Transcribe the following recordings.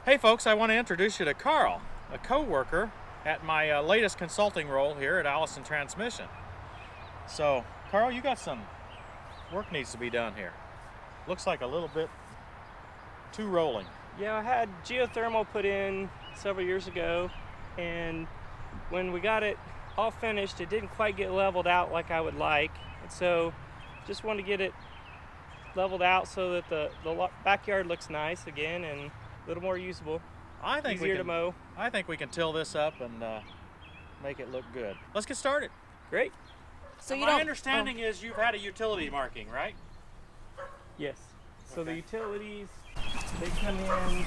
Hey folks, I want to introduce you to Carl, a co-worker at my latest consulting role here at Allison Transmission. So, Carl, you got some work needs to be done here. Looks like a little bit too rolling. Yeah, I had geothermal put in several years ago, and when we got it all finished, it didn't quite get leveled out like I would like. And so just wanted to get it leveled out so that the backyard looks nice again and a little more usable. I think easier to mow. I think we can till this up and make it look good. Let's get started. Great. So my understanding is you've had a utility marking, right? Yes. So Okay. the utilities, they come in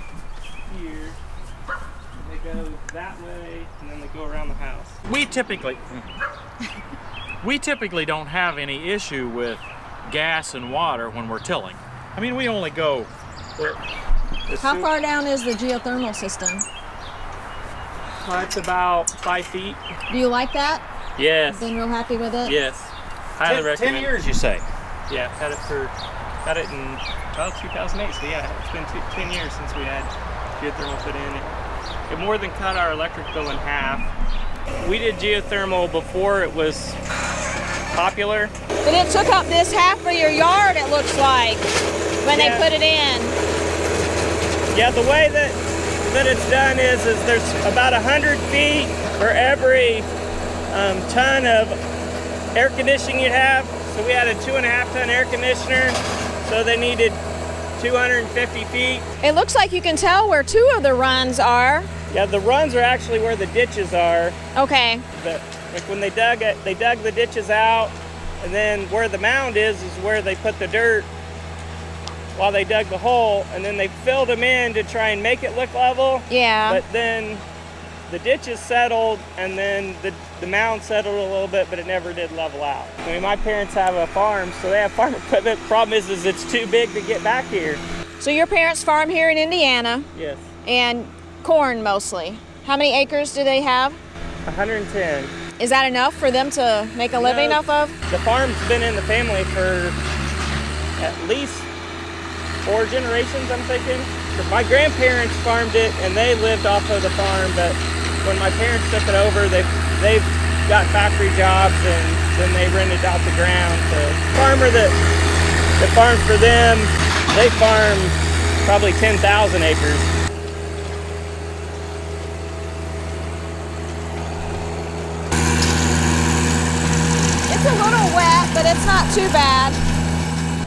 here, they go that way, and then they go around the house. We typically don't have any issue with gas and water when we're tilling. I mean, we only go. How far down is the geothermal system? It's about 5 feet. Do you like that? Yes. Been real happy with it? Yes. Highly recommend. 10 years, you say? Yeah, had it in 2008. So yeah, it's been 10 years since we had geothermal put in. It more than cut our electric bill in half. We did geothermal before it was popular. But it took up this half of your yard, it looks like, when they put it in. Yeah, the way that it's done is there's about 100 feet for every ton of air conditioning you have. So we had a 2.5 ton air conditioner, so they needed 250 feet. It looks like you can tell where two of the runs are. Yeah, the runs are actually where the ditches are. Okay. Like when they dug it, they dug the ditches out, and then where the mound is where they put the dirt while they dug the hole, and then they filled them in to try and make it look level. Yeah. But then the ditches settled, and then the mound settled a little bit, but it never did level out. I mean, my parents have a farm, so they have farm equipment. Problem is it's too big to get back here. So your parents farm here in Indiana? Yes. And corn mostly. How many acres do they have? 110. Is that enough for them to make a living off of? The farm's been in the family for at least 4 generations, I'm thinking. My grandparents farmed it and they lived off of the farm, but when my parents took it over, they've got factory jobs and then they rented out the ground. The farmer that farms for them, they farm probably 10,000 acres. It's a little wet, but it's not too bad.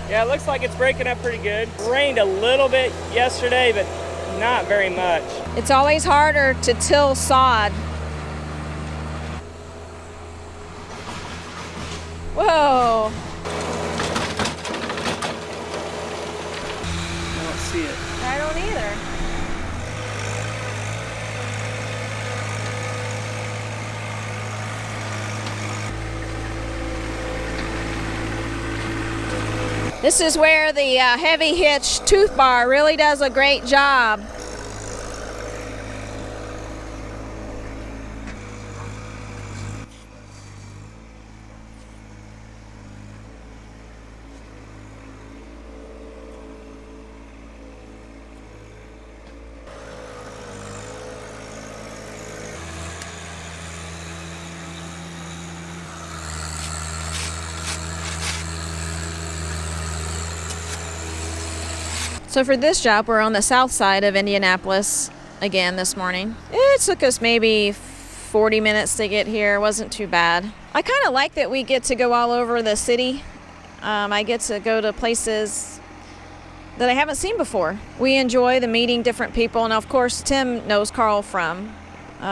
Yeah, it looks like it's breaking up pretty good. It rained a little bit yesterday, but not very much. It's always harder to till sod. Whoa. I don't see it. I don't either. This is where the heavy hitch tooth bar really does a great job. So for this job, we're on the south side of Indianapolis again this morning. It took us maybe 40 minutes to get here. It wasn't too bad. I kind of like that we get to go all over the city. I get to go to places that I haven't seen before. We enjoy the meeting different people, and of course Tim knows Carl from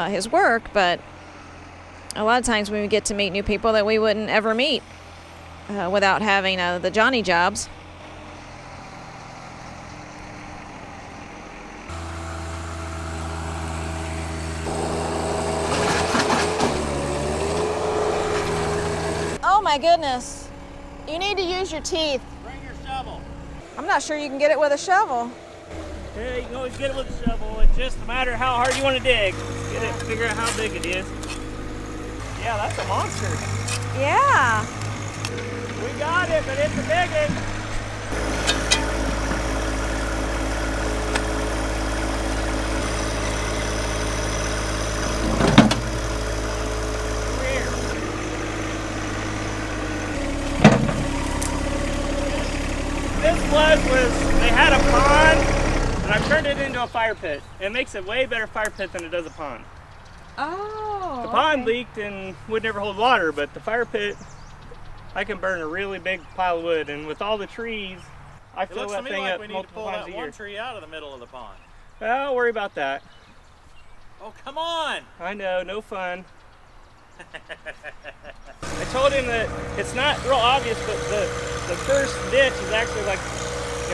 his work, but a lot of times we get to meet new people that we wouldn't ever meet without having the Johnny jobs. Oh my goodness. You need to use your teeth. Bring your shovel. I'm not sure you can get it with a shovel. Yeah, you can always get it with a shovel. It's just a matter of how hard you want to dig. Get it, figure out how big it is. Yeah, that's a monster. Yeah. We got it, but it's a big one. I've turned it into a fire pit. It makes a way better fire pit than it does a pond. Oh. The pond leaked and would never hold water, but the fire pit, I can burn a really big pile of wood, and with all the trees, I It fill looks that to me thing like up we need to multiple pull times that a year. one tree out of the middle of the pond. Well, don't worry about that. Oh, come on! I know, no fun. I told him that it's not real obvious, but the first ditch is actually like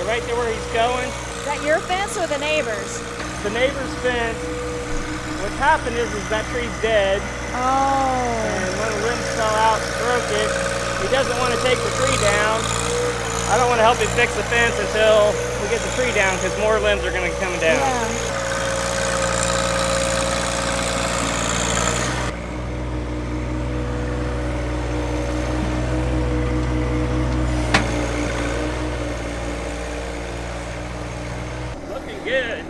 right there where he's going. Is that your fence or the neighbor's? The neighbor's fence. What's happened is that tree's dead. Oh. And one of the limbs fell out, broke it. He doesn't want to take the tree down. I don't want to help him fix the fence until we get the tree down, because more limbs are going to come down. Yeah. Looking good.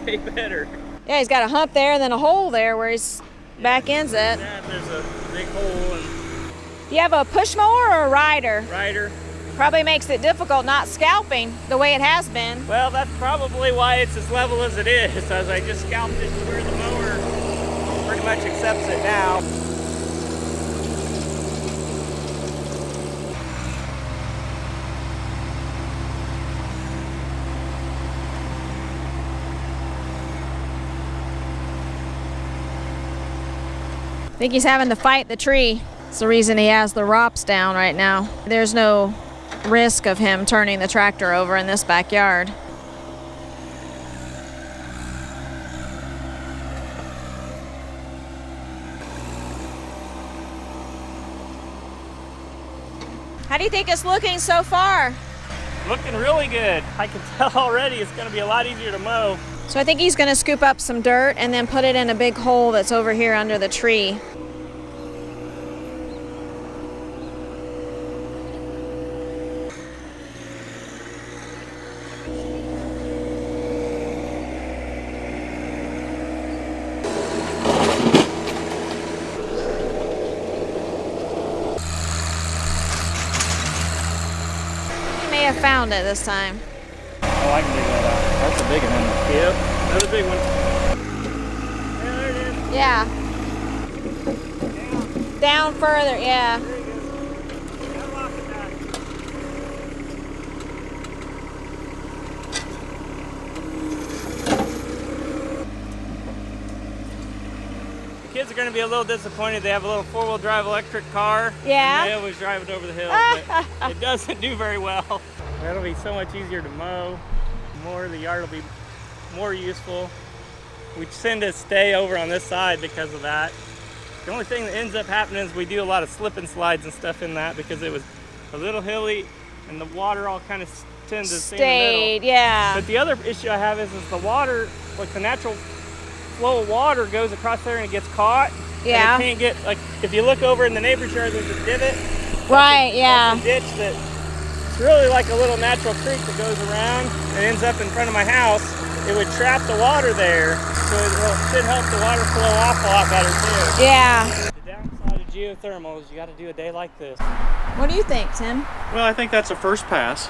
Way better. Yeah, he's got a hump there and then a hole there where his back end's at. There's a big hole and Do you have a push mower or a rider? rider. Probably makes it difficult not scalping the way it has been. Well, that's probably why it's as level as it is, as I just scalped it to where the mower pretty much accepts it now. I think he's having to fight the tree. It's the reason he has the ROPS down right now. There's no risk of him turning the tractor over in this backyard. How do you think it's looking so far? Looking really good. I can tell already it's going to be a lot easier to mow. So I think he's going to scoop up some dirt and then put it in a big hole that's over here under the tree. He may have found it this time. Oh, I can dig that out. That's a big one. Yep, another big one. Yeah, there it is. Yeah. Down further, yeah. There you go. Now lock it back. The kids are going to be a little disappointed. They have a little four-wheel drive electric car. Yeah. And they always drive it over the hill, but it doesn't do very well. That'll be so much easier to mow. The yard will be more useful. We tend to stay over on this side because of that. The only thing that ends up happening is we do a lot of slip and slides and stuff in that because it was a little hilly and the water all kind of tends to stay in the Stayed, middle. yeah. But the other issue I have is the water, like the natural flow of water goes across there and it gets caught. Yeah. And it can't get, like, if you look over in the neighbor's yard, there's a divot. Right, yeah. That's a ditch that it's really like a little natural creek that goes around and ends up in front of my house. It would trap the water there, so it should help the water flow off a lot better too. Yeah. The downside of geothermal is you got to do a day like this. What do you think, Tim? Well, I think that's a first pass.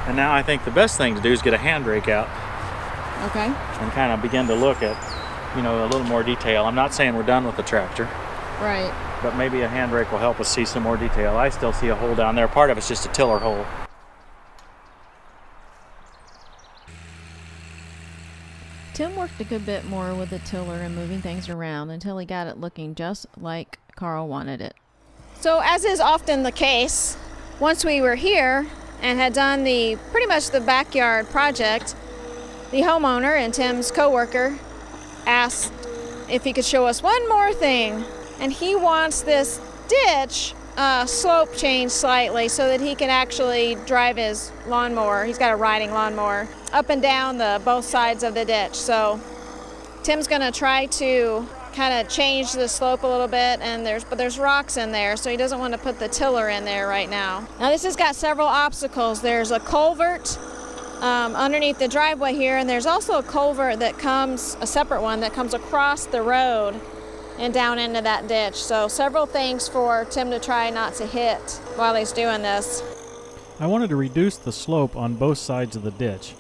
And now I think the best thing to do is get a hand rake out Okay. and kind of begin to look at, a little more detail. I'm not saying we're done with the tractor, Right. but maybe a hand rake will help us see some more detail. I still see a hole down there. Part of it's just a tiller hole. Tim worked a good bit more with the tiller and moving things around until he got it looking just like Carl wanted it. So, as is often the case, once we were here and had done pretty much the backyard project, the homeowner and Tim's coworker asked if he could show us one more thing, and he wants this ditch slope changed slightly so that he can actually drive his lawnmower. He's got a riding lawnmower up and down both sides of the ditch. So Tim's going to try to kind of change the slope a little bit, but there's rocks in there, so he doesn't want to put the tiller in there right now. Now this has got several obstacles. There's a culvert underneath the driveway here, and there's also a culvert a separate one that comes across the road and down into that ditch. So several things for Tim to try not to hit while he's doing this. I wanted to reduce the slope on both sides of the ditch.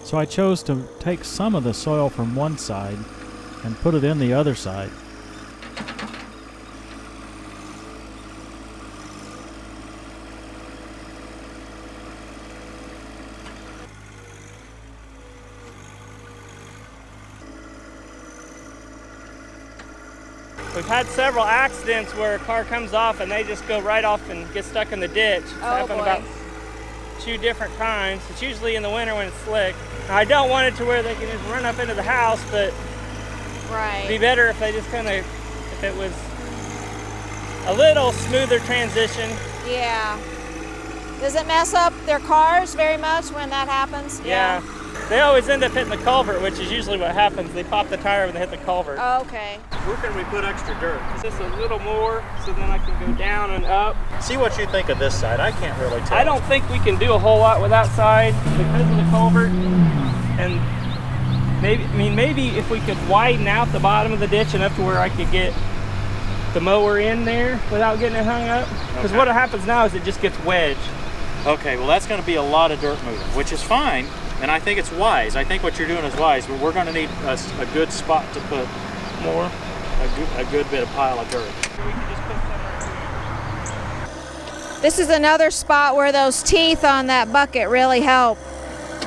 So I chose to take some of the soil from one side and put it in the other side. We've had several accidents where a car comes off and they just go right off and get stuck in the ditch. It's happened about 2 different times. It's usually in the winter when it's slick. I don't want it to where they can just run up into the house, but it'd be better if they just if it was a little smoother transition. Yeah. Does it mess up their cars very much when that happens? Yeah. They always end up hitting the culvert, which is usually what happens. They pop the tire when they hit the culvert. Oh, okay. Where can we put extra dirt? Just a little more, so then I can go down and up. See what you think of this side. I can't really tell. I don't think we can do a whole lot with that side because of the culvert. And maybe if we could widen out the bottom of the ditch enough to where I could get the mower in there without getting it hung up. Because what happens now is it just gets wedged. Okay, well that's going to be a lot of dirt moving, which is fine. And I think it's wise. I think what you're doing is wise, but we're going to need a good spot to put more, a good bit of pile of dirt. We can just put some right here. This is another spot where those teeth on that bucket really help.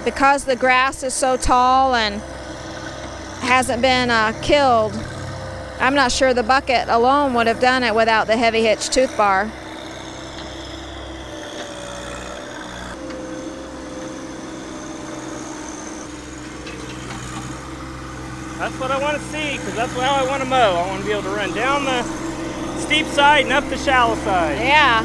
Because the grass is so tall and hasn't been killed, I'm not sure the bucket alone would have done it without the heavy hitch tooth bar. That's what I want to see, because that's how I want to mow. I want to be able to run down the steep side and up the shallow side. Yeah.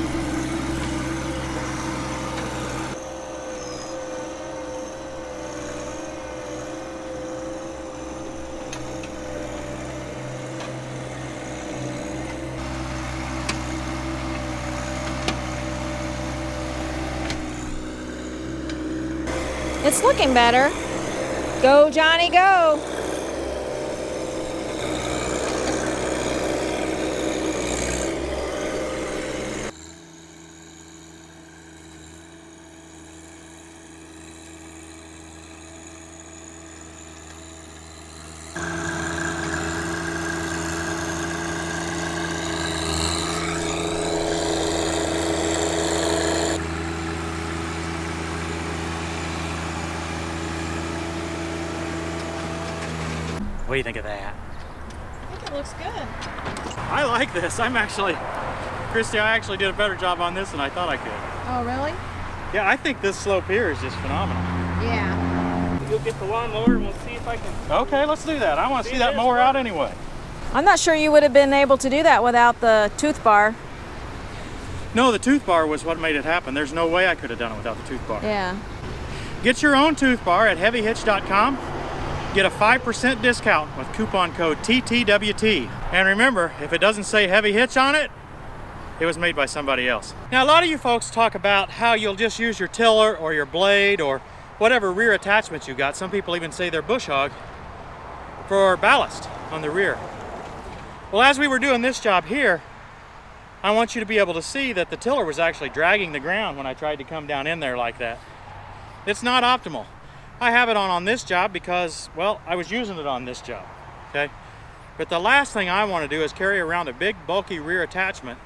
It's looking better. Go, Johnny, go. What do you think of that? I think it looks good. I like this. Christy, I actually did a better job on this than I thought I could. Oh, really? Yeah, I think this slope here is just phenomenal. Yeah. You'll get the lawnmower and we'll see if I can. Okay, let's do that. I want to see that mower out anyway. I'm not sure you would have been able to do that without the tooth bar. No, the tooth bar was what made it happen. There's no way I could have done it without the tooth bar. Yeah. Get your own tooth bar at heavyhitch.com. Get a 5% discount with coupon code TTWT. And remember, if it doesn't say Heavy Hitch on it, it was made by somebody else. Now, a lot of you folks talk about how you'll just use your tiller or your blade or whatever rear attachments you got. Some people even say they're bush hog for ballast on the rear. Well, as we were doing this job here, I want you to be able to see that the tiller was actually dragging the ground when I tried to come down in there like that. It's not optimal. I have it on this job because, well, I was using it on this job, okay? But the last thing I want to do is carry around a big, bulky rear attachment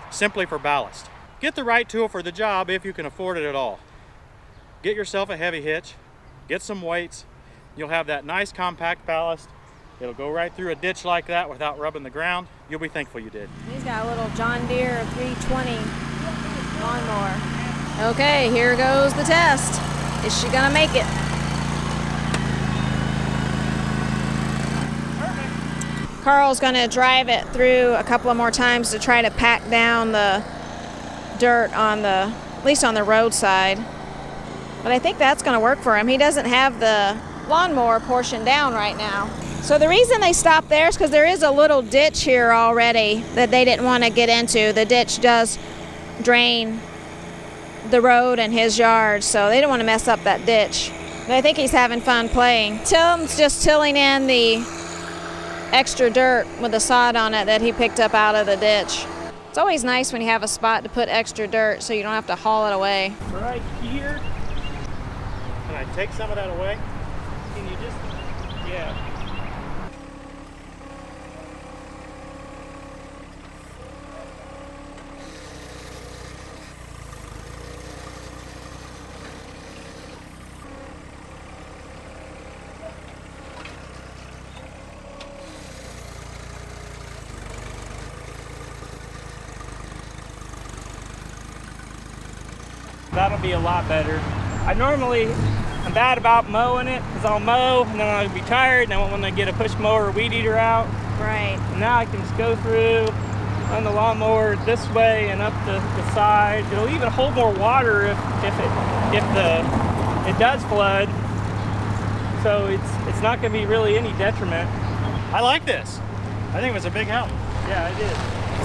simply for ballast. Get the right tool for the job if you can afford it at all. Get yourself a heavy hitch, get some weights. You'll have that nice compact ballast. It'll go right through a ditch like that without rubbing the ground. You'll be thankful you did. He's got a little John Deere 320 lawnmower. Okay, here goes the test. Is she gonna make it? Carl's gonna drive it through a couple of more times to try to pack down the dirt on at least on the roadside. But I think that's gonna work for him. He doesn't have the lawnmower portion down right now. So the reason they stopped there is because there is a little ditch here already that they didn't want to get into. The ditch does drain the road and his yard, so they didn't want to mess up that ditch. But I think he's having fun playing. Tim's just tilling in the extra dirt with the sod on it that he picked up out of the ditch. It's always nice when you have a spot to put extra dirt so you don't have to haul it away. Right here. Can I take some of that away? Yeah. That'll be a lot better. I'm bad about mowing it because I'll mow and then I'll be tired and I won't want to get a push mower or weed eater out. Right. And now I can just go through, run the lawnmower this way and up the side. It'll even hold more water if it does flood. So it's not going to be really any detriment. I like this. I think it was a big help. Yeah, it is.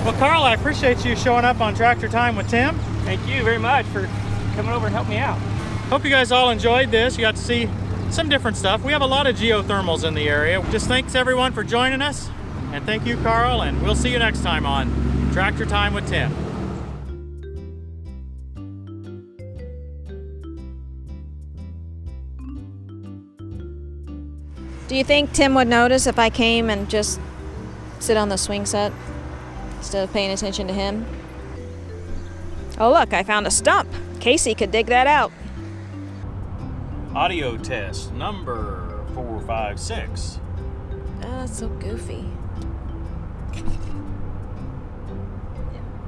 Well, Carl, I appreciate you showing up on Tractor Time with Tim. Thank you very much for coming over and helping me out. Hope you guys all enjoyed this. You got to see some different stuff. We have a lot of geothermals in the area. Just thanks everyone for joining us. And thank you, Carl, and we'll see you next time on Tractor Time with Tim. Do you think Tim would notice if I came and just sit on the swing set instead of paying attention to him? Oh look, I found a stump. Casey could dig that out. Audio test number 456. That's so goofy.